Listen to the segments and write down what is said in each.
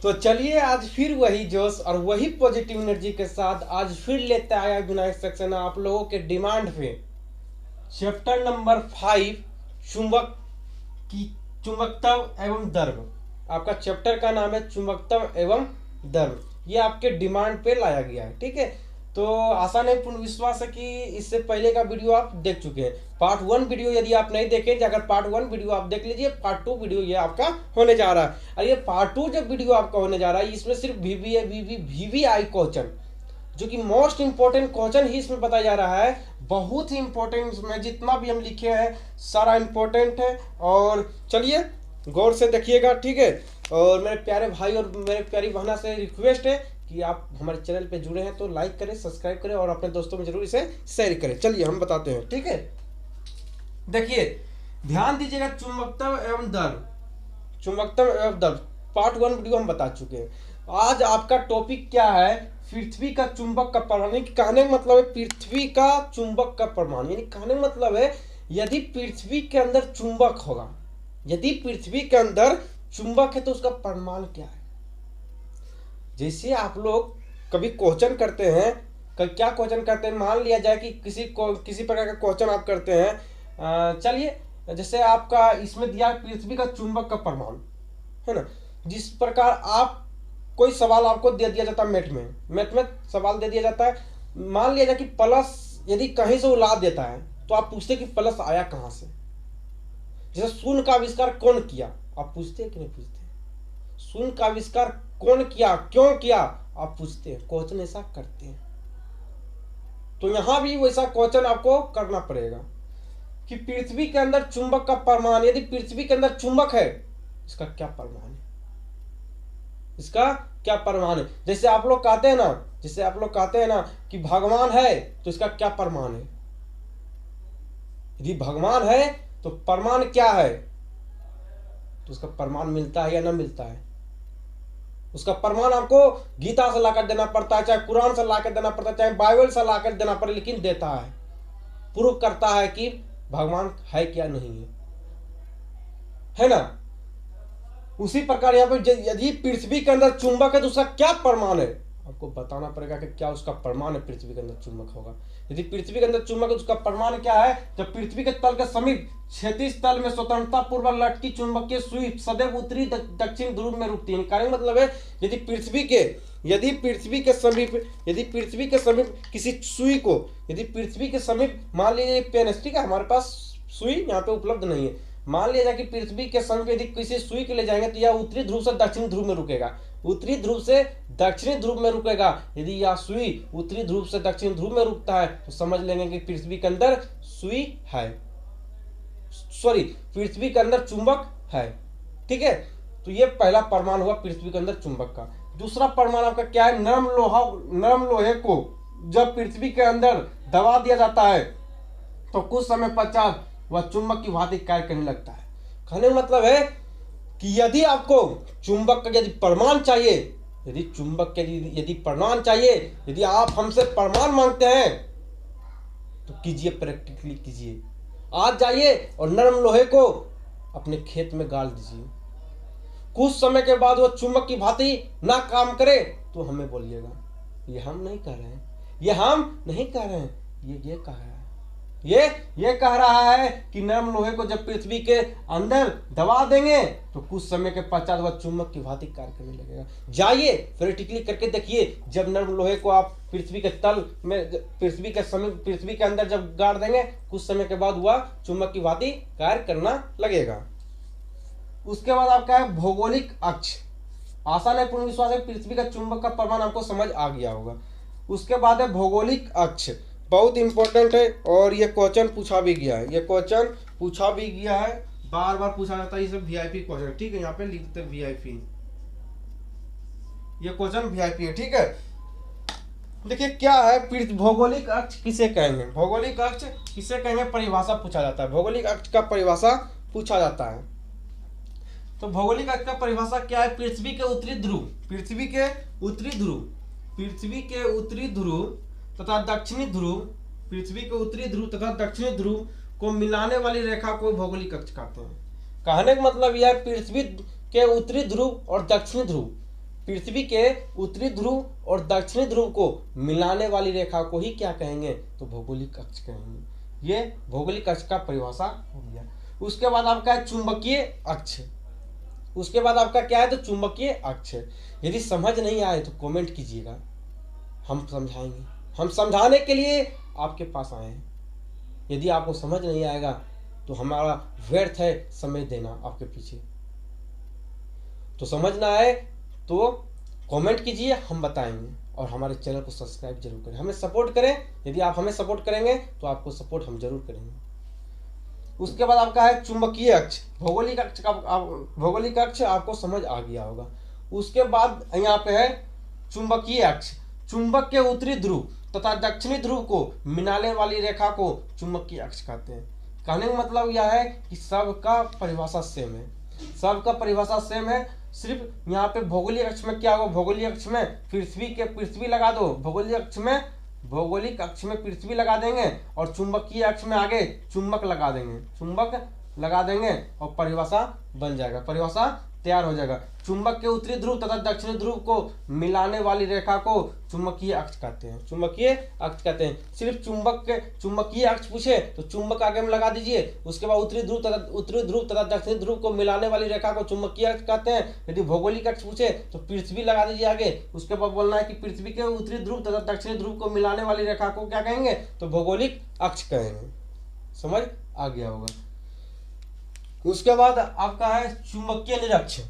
तो चलिए आज फिर वही जोश और वही पॉजिटिव एनर्जी के साथ आज फिर लेते आया विनायक सक्सेना आप लोगों के डिमांड पे चैप्टर नंबर 5 चुंबक की चुंबकत्व एवं द्रव। आपका चैप्टर का नाम है चुंबकत्व एवं द्रव। ये आपके डिमांड पे लाया गया है, ठीक है। तो आशा नहीं पूर्ण विश्वास है कि इससे पहले का वीडियो आप देख चुके हैं। पार्ट 1 वीडियो यदि आप नहीं देखे, अगर पार्ट 1 वीडियो आप देख लीजिए, पार्ट 2 वीडियो ये आपका होने जा रहा है। और ये पार्ट 2 जब वीडियो आपका होने जा रहा है, इसमें सिर्फ वीवीआई क्वेश्चन, जो कि मोस्ट इंपॉर्टेंट क्वेश्चन ही इसमें बताया जा रहा है। बहुत ही इंपॉर्टेंट, इसमें जितना भी हम लिखे हैं सारा इंपॉर्टेंट है। और चलिए गौर से देखिएगा, ठीक है। और मेरे प्यारे भाई और मेरे प्यारी बहना से रिक्वेस्ट है कि आप हमारे चैनल पे जुड़े हैं तो लाइक करें, सब्सक्राइब करें और अपने दोस्तों में जरूर इसे शेयर करें। चलिए हम बताते हैं, ठीक है। देखिए ध्यान दीजिएगा, चुंबकत्व एवं द्रव, चुंबकत्व एवं द्रव पार्ट 1 वीडियो हम बता चुके हैं। आज आपका टॉपिक क्या है? पृथ्वी का चुंबक का परमाणु। कहने का मतलब है पृथ्वी का चुंबक का परमाणु, यानी कहने का मतलब है यदि पृथ्वी के अंदर चुंबक होगा, यदि पृथ्वी के अंदर चुंबक है तो उसका परमाणु क्या है। जैसे आप लोग कभी क्वेश्चन करते हैं, क्या क्वेश्चन करते हैं, मान लिया जाए कि किसी प्रकार का क्वेश्चन आप करते हैं। चलिए जैसे आपका इसमें दिया पृथ्वी का चुंबक का परमाणु, है ना। जिस प्रकार आप कोई सवाल आपको दे दिया जाता है मैथ में सवाल दे दिया जाता है, मान लिया जाए कि प्लस यदि कहीं से उड़ा देता है तो आप पूछते कि प्लस आया कहां से। जैसे शून्य का आविष्कार कौन किया, आप पूछते हैं कि नहीं पूछते? शून्य का आविष्कार कौन किया, क्यों किया, आप पूछते हैं। क्वेश्चन ऐसा करते हैं। तो यहां भी वैसा क्वेश्चन आपको करना पड़ेगा कि पृथ्वी के अंदर चुंबक का परमाणु, यदि पृथ्वी के अंदर चुंबक है इसका क्या परमाणु है, इसका क्या परमाणु है। जैसे आप लोग कहते हैं ना कि भगवान है तो इसका क्या परमाणु है। यदि भगवान है तो परमाणु क्या है, तो उसका परमाणु मिलता है या ना मिलता है। उसका प्रमाण आपको गीता से लाकर देना पड़ता है, चाहे कुरान से लाकर देना पड़ता है, चाहे बाइबल से लाकर देना पड़े, लेकिन देता है, प्रूव करता है कि भगवान है क्या नहीं है ना। उसी प्रकार यहाँ पे यदि पृथ्वी के अंदर चुंबक है तो उसका क्या परमाणु है, आपको बताना पड़ेगा कि क्या उसका परमाणु है। पृथ्वी के अंदर चुंबक होगा, यदि पृथ्वी के अंदर चुंबक है उसका परमाणु क्या है। जब पृथ्वी के तल के समीप क्षैतिज तल में स्वतंत्रता पूर्वक लटकी चुंबकीय सुई सदैव उत्तरी दक्षिण ध्रुव में रुकती है। कारण मतलब है यदि पृथ्वी के समीप किसी सुई को, यदि पृथ्वी के समीप मान लीजिए पेन, ठीक है, हमारे पास सुई यहाँ पे उपलब्ध नहीं है, मान लिया जाए कि पृथ्वी के समीप यदि किसी सुई के ले जाएंगे तो यह उत्तरी ध्रुव से दक्षिणी ध्रुव में रुकेगा, उत्तरी ध्रुव से दक्षिणी ध्रुव में रुकेगा। यदि यह सुई उत्तरी ध्रुव से दक्षिणी ध्रुव में रुकता है तो समझ लेंगे कि पृथ्वी के अंदर सुई है, सॉरी पृथ्वी के अंदर चुंबक है, ठीक है। तो ये पहला परमाणु हुआ पृथ्वी के अंदर चुंबक का। दूसरा परमाणु आपका क्या है? नरम लोहे को जब पृथ्वी के अंदर दबा दिया जाता है तो कुछ समय पश्चात वह चुंबक की भांति कार्य करने लगता है। कहने का मतलब है कि यदि आपको चुंबक का यदि प्रमाण चाहिए, यदि चुंबक के यदि प्रमाण चाहिए, यदि आप हमसे प्रमाण मांगते हैं तो कीजिए, प्रैक्टिकली कीजिए। आज जाइए और नरम लोहे को अपने खेत में गाड़ दीजिए, कुछ समय के बाद वो चुंबक की भांति ना काम करे तो हमें बोलिएगा। ये हम नहीं कह रहे हैं, ये कह रहा है, ये कह रहा है कि नरम लोहे को जब पृथ्वी के अंदर दबा देंगे तो कुछ समय के पश्चात वह चुंबक की भांति कार्य करने लगेगा। जाइए प्रैक्टिकली करके देखिए, जब नरम लोहे को आप पृथ्वी के तल में, पृथ्वी के समीप, पृथ्वी के अंदर जब गाड़ देंगे कुछ समय के बाद वह चुंबक की भांति कार्य करना लगेगा। उसके बाद आपका है भौगोलिक अक्ष। आसान है, पूर्ण विश्वास है पृथ्वी का चुंबक का परमाणु आपको समझ आ गया होगा। उसके बाद है भौगोलिक अक्ष, बहुत इंपॉर्टेंट है और ये क्वेश्चन पूछा भी गया है, बार बार पूछा जाता है। ये सब वीआईपी क्वेश्चन, ठीक है, यहाँ पे लिख देते हैं वीआईपी, ये क्वेश्चन वीआईपी है, ठीक है। देखिए क्या है भौगोलिक अक्ष किसे कहेंगे, भौगोलिक अक्ष किसे कहेंगे, परिभाषा पूछा जाता है। भौगोलिक अक्ष का परिभाषा पूछा जाता है। तो भौगोलिक अक्ष का परिभाषा क्या है? पृथ्वी के उत्तरी ध्रुव तथा दक्षिणी ध्रुव को मिलाने वाली रेखा को भौगोलिक अक्ष कहते हैं। कहने का मतलब यह है पृथ्वी के उत्तरी ध्रुव और दक्षिणी ध्रुव पृथ्वी के उत्तरी ध्रुव और दक्षिणी ध्रुव को मिलाने वाली रेखा को ही क्या कहेंगे, तो भौगोलिक अक्ष कहेंगे। ये भौगोलिक अक्ष का परिभाषा हो गया। उसके बाद आपका है चुंबकीय अक्ष। उसके बाद आपका क्या है, तो चुंबकीय अक्ष। यदि समझ नहीं आए तो कमेंट कीजिएगा, हम समझाएंगे। हम समझाने के लिए आपके पास आए हैं। यदि आपको समझ नहीं आएगा तो हमारा व्यर्थ है समय देना आपके पीछे। तो समझना है तो कमेंट कीजिए, हम बताएंगे। और हमारे चैनल को सब्सक्राइब जरूर करें, हमें सपोर्ट करें। यदि आप हमें सपोर्ट करेंगे तो आपको सपोर्ट हम जरूर करेंगे। उसके बाद आपका है चुंबकीय अक्ष। भौगोलिक अक्ष का भौगोलिक अक्ष आपको समझ आ गया होगा। उसके बाद यहाँ पे है चुंबकीय अक्ष। चुंबक के उत्तरी ध्रुव तथा दक्षिणी ध्रुव को मिलाने वाली रेखा को चुंबकीय अक्ष कहते हैं। कहने का मतलब यह है कि सबका परिभाषा सेम है, सबका परिभाषा सेम है। सिर्फ यहाँ पे भौगोलिक अक्ष में क्या होगा, भौगोलिक अक्ष में पृथ्वी लगा दो, भौगोलिक अक्ष में पृथ्वी लगा देंगे और चुंबकीय अक्ष में आगे चुंबक लगा देंगे और परिभाषा बन जाएगा, परिभाषा तैयार हो जाएगा। चुंबक के उत्तरी ध्रुव तथा दक्षिणी ध्रुव को मिलाने वाली रेखा को चुंबकीय अक्ष कहते हैं, चुंबकीय अक्ष कहते हैं। सिर्फ चुंबकीय अक्ष पूछे तो चुंबक आगे में लगा दीजिए। उसके बाद उत्तरी ध्रुव तथा दक्षिणी ध्रुव को मिलाने वाली रेखा को चुंबकीय अक्ष कहते हैं। यदि भौगोलिक अक्ष पूछे तो पृथ्वी लगा दीजिए आगे। उसके बाद बोलना है कि पृथ्वी के उत्तरी ध्रुव तथा दक्षिणी ध्रुव को मिलाने वाली रेखा को क्या कहेंगे, तो भौगोलिक अक्ष कहेंगे। समझ आ गया होगा। उसके बाद आपका है चुंबकीय निरक्ष।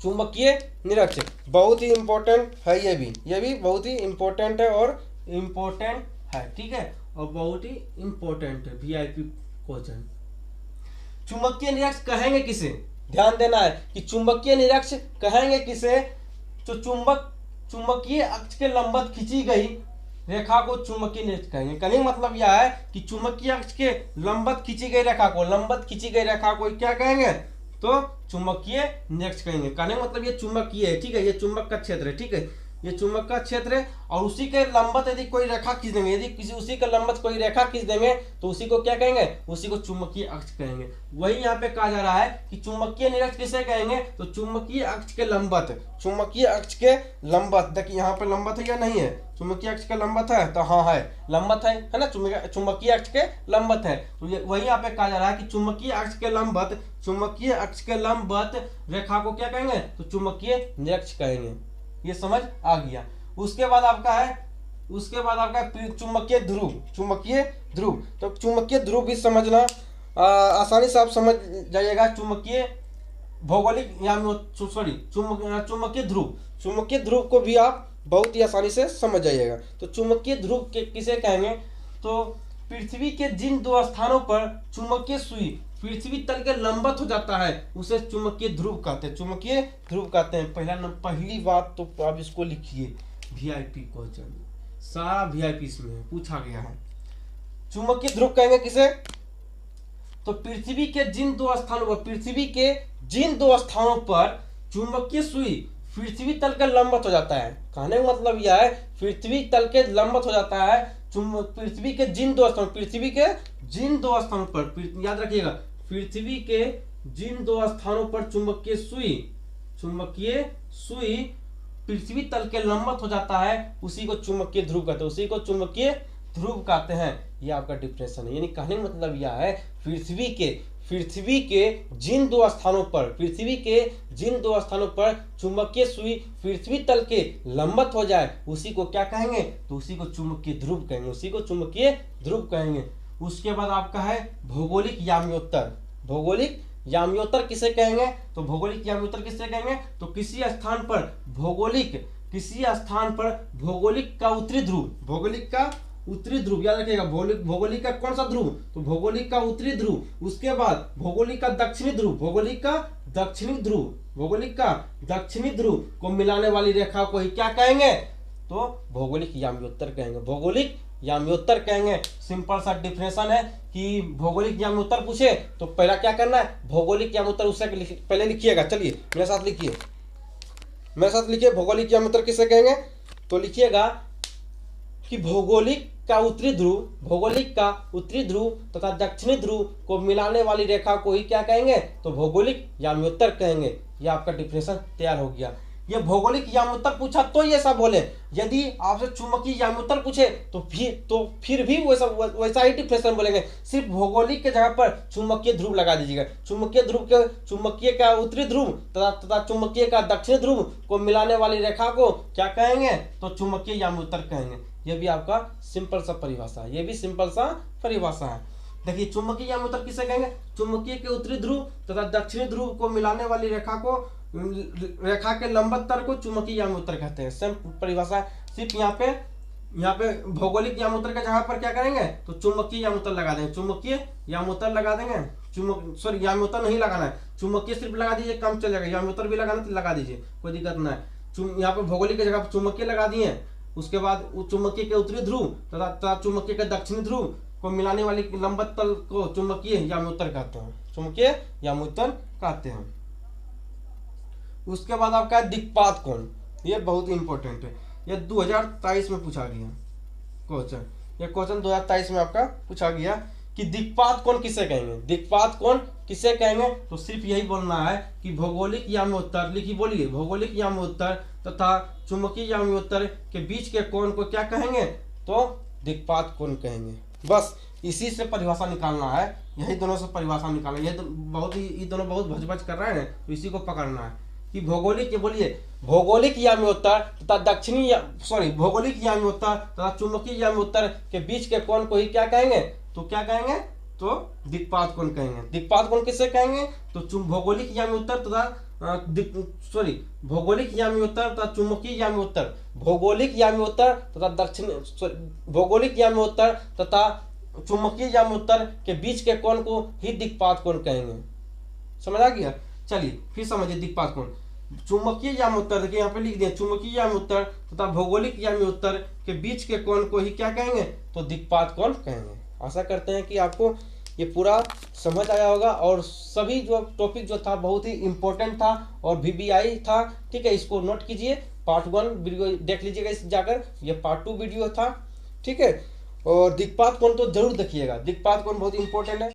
चुंबकीय निरक्ष बहुत ही इंपॉर्टेंट है, ये भी बहुत ही इंपॉर्टेंट है और इम्पोर्टेंट है, ठीक है, और बहुत ही इंपॉर्टेंट है, VIP क्वेश्चन। चुंबकीय निरक्ष कहेंगे किसे, ध्यान देना है कि चुंबकीय निरक्ष कहेंगे किसे, तो चुंबकीय अक्ष के लंबवत खींची गई रेखा को चुंबकीय निरक्ष कहेंगे। कहने का मतलब यह है कि चुंबकीय अक्ष के लंबवत खींची गई रेखा को क्या कहेंगे, तो चुंबकीय निरक्ष कहेंगे। कहने का मतलब ये चुंबकीय है, ठीक है, ये चुंबक का क्षेत्र है, ठीक है, ये चुंबक का क्षेत्र है और उसी के लंबवत यदि कोई रेखा खींच देंगे, यदि उसी के लंबवत कोई रेखा खींच देंगे तो उसी को क्या कहेंगे, उसी को चुंबकीय अक्ष कहेंगे। वही यहाँ पे कहा जा रहा है कि चुंबकीय निरक्ष किसे कहेंगे, तो चुंबकीय अक्ष के लंबवत, देखिए यहाँ पे लंबवत है या नहीं है, चुंबकीय अक्ष के लंबवत है, तो हाँ है, लंबवत है ना, चुंबकीय अक्ष के लंबवत है। तो वही यहाँ पे कहा जा रहा है कि चुंबकीय अक्ष के लंबवत रेखा को क्या कहेंगे, तो चुंबकीय निरक्ष कहेंगे। ये समझ आ गया। उसके बाद आपका है चुंबकीय ध्रुव। तो चुंबकीय ध्रुव भी समझना आसानी से आप समझ जाइएगा। चुंबकीय ध्रुव को भी आप बहुत ही आसानी से समझ जाइएगा। तो चुंबकीय ध्रुव के किसे कहेंगे, तो पृथ्वी के जिन दो स्थानों पर चुंबकीय सुई पृथ्वी तल के लंबवत हो जाता है उसे चुंबकीय ध्रुव कहते हैं। पहली बात तो आप इसको लिखिए, VIP क्वेश्चन, सारा VIP इसमें पूछा गया है। चुंबकीय ध्रुव कहेंगे किसे, तो पृथ्वी के जिन दो स्थानों पर चुंबकीय सुई पृथ्वी तल के लंबवत हो जाता है। कहने का मतलब यह है पृथ्वी तल के लंबवत हो जाता है पृथ्वी के जिन दो स्थानों पर, याद रखिएगा, पृथ्वी के जिन दो स्थानों पर चुंबकीय सुई पृथ्वी तल के लंबवत हो जाता है उसी को चुंबकीय ध्रुव कहते हैं। यह आपका डिफरेंशन है। यानी कहने का मतलब यह है पृथ्वी के जिन दो स्थानों पर चुंबकीय सुई पृथ्वी तल के लंबवत हो जाए उसी को क्या कहेंगे, तो उसी को चुंबकीय ध्रुव कहेंगे। उसके बाद आपका है भौगोलिक याम्योत्तर किसे कहेंगे, तो किसी स्थान पर भौगोलिक का उत्तरी ध्रुव, याद रखिएगा, भौगोलिक का कौन सा ध्रुव, तो भौगोलिक का उत्तरी ध्रुव। उसके बाद भौगोलिक का दक्षिणी ध्रुव को मिलाने वाली रेखा को ही क्या कहेंगे, तो भौगोलिक याम्योत्तर कहेंगे। सिंपल सा डिफरेंशन है कि भौगोलिक याम्योत्तर पूछे तो पहला क्या करना है, भौगोलिक याम्योत्तर उससे पहले लिखिएगा। चलिए मेरे साथ लिखिए भौगोलिक याम्योत्तर किसे कहेंगे, तो लिखिएगा कि भौगोलिक का उत्तरी ध्रुव तथा दक्षिणी ध्रुव को मिलाने वाली रेखा को ही क्या कहेंगे, तो भौगोलिक याम्योत्तर कहेंगे। यह आपका डिफरेंशन तैयार हो गया। ये भौगोलिक यामोत्तर पूछा तो ये सब बोले। यदि आपसे चुंबकीय यामोत्तर पूछे तो फिर भी वैसा ही डिफरेंशिएशन बोलेंगे। सिर्फ भौगोलिक के जगह पर चुंबकीय ध्रुव लगा दीजिएगा। चुंबकीय का उत्तरी ध्रुव तथा चुंबकीय का दक्षिणी ध्रुव को मिलाने वाली रेखा को क्या कहेंगे? तो चुंबकीय यामोत्तर कहेंगे। ये भी आपका सिंपल सा परिभाषा है, ये भी सिंपल सा परिभाषा है। देखिए चुंबकीय यामोत्तर किसे कहेंगे? चुंबकीय के उत्तरी ध्रुव तथा दक्षिणी ध्रुव को मिलाने वाली रेखा के लंबवत तल को चुंबकीय यामोत्तर कहते हैं। सेम परिभाषा। सिर्फ यहाँ पे भौगोलिक यामोत्तर के जगह पर क्या करेंगे? तो चुंबकीय यामोत्तर लगा देंगे। चुंबकीय यामोत्तर लगा देंगे। यामोत्तर नहीं लगाना है, चुंबकीय सिर्फ लगा दीजिए, कम चल जाएगा। यामोत्तर भी लगाना तो लगा दीजिए, कोई दिक्कत ना है। यहाँ पे भौगोलिक की जगह पर चुंबकीय लगा दिए, उसके बाद चुंबकीय के उत्तरी ध्रुव तथा चुंबकीय के दक्षिणी ध्रुव को मिलाने वाली लंबवत तल को चुंबकीय यामोत्तर कहते हैं। चुंबकीय यामोत्तर कहते हैं। उसके बाद आपका दिक्पात कोण, ये बहुत इंपॉर्टेंट है। ये 2023 में पूछा गया क्वेश्चन। ये क्वेश्चन 2023 में आपका पूछा गया कि दिक्पात कोण किसे कहेंगे? दिक्पात कोण किसे कहेंगे? तो सिर्फ यही बोलना है कि भौगोलिक यामोत्तर, लिखिए बोलिए, भौगोलिक यामोत्तर तथा चुंबकीय यामोत्तर के बीच के कोण को क्या कहेंगे? तो दिक्पात कोण कहेंगे। बस इसी से परिभाषा निकालना है, यही दोनों से परिभाषा निकालना है। ये दोनों बहुत भजभज कर रहे हैं, तो इसी को पकड़ना है कि भौगोलिक, ये बोलिए, भौगोलिक यामोत्तर तथा भौगोलिक यामोत्तर तथा चुंबकीय यामोत्तर के बीच के कोण को ही क्या कहेंगे? तो क्या कहेंगे? तो दिक्पात कोण कहेंगे। दिक्पात कोण किसे कहेंगे? तो भौगोलिक यामोत्तर तथा भौगोलिक यामोत्तर तथा चुंबकीय यामोत्तर, भौगोलिक यामोत्तर तथा चुंबकीय यामोत्तर के बीच के कोण को ही दिक्पात कोण कहेंगे। समझ आ गया? चलिए फिर समझिए दिक्पात कोण। चुंबकीय यामोत्तर, देखिए यहाँ पे लिख दिया, चुंबकीय यामोत्तर तथा भौगोलिक यामोत्तर के बीच के कोण को ही क्या कहेंगे? तो दिक्पात कोण कहेंगे। आशा करते हैं कि आपको ये पूरा समझ आया होगा और सभी जो टॉपिक जो था बहुत ही इंपॉर्टेंट था और VBI था। ठीक है, इसको नोट कीजिए। पार्ट 1 वीडियो देख लीजिएगा इस जाकर, ये पार्ट 2 वीडियो था। ठीक है, और दिक्पात कोण तो जरूर देखिएगा, दिक्पात कोण बहुत इंपॉर्टेंट है।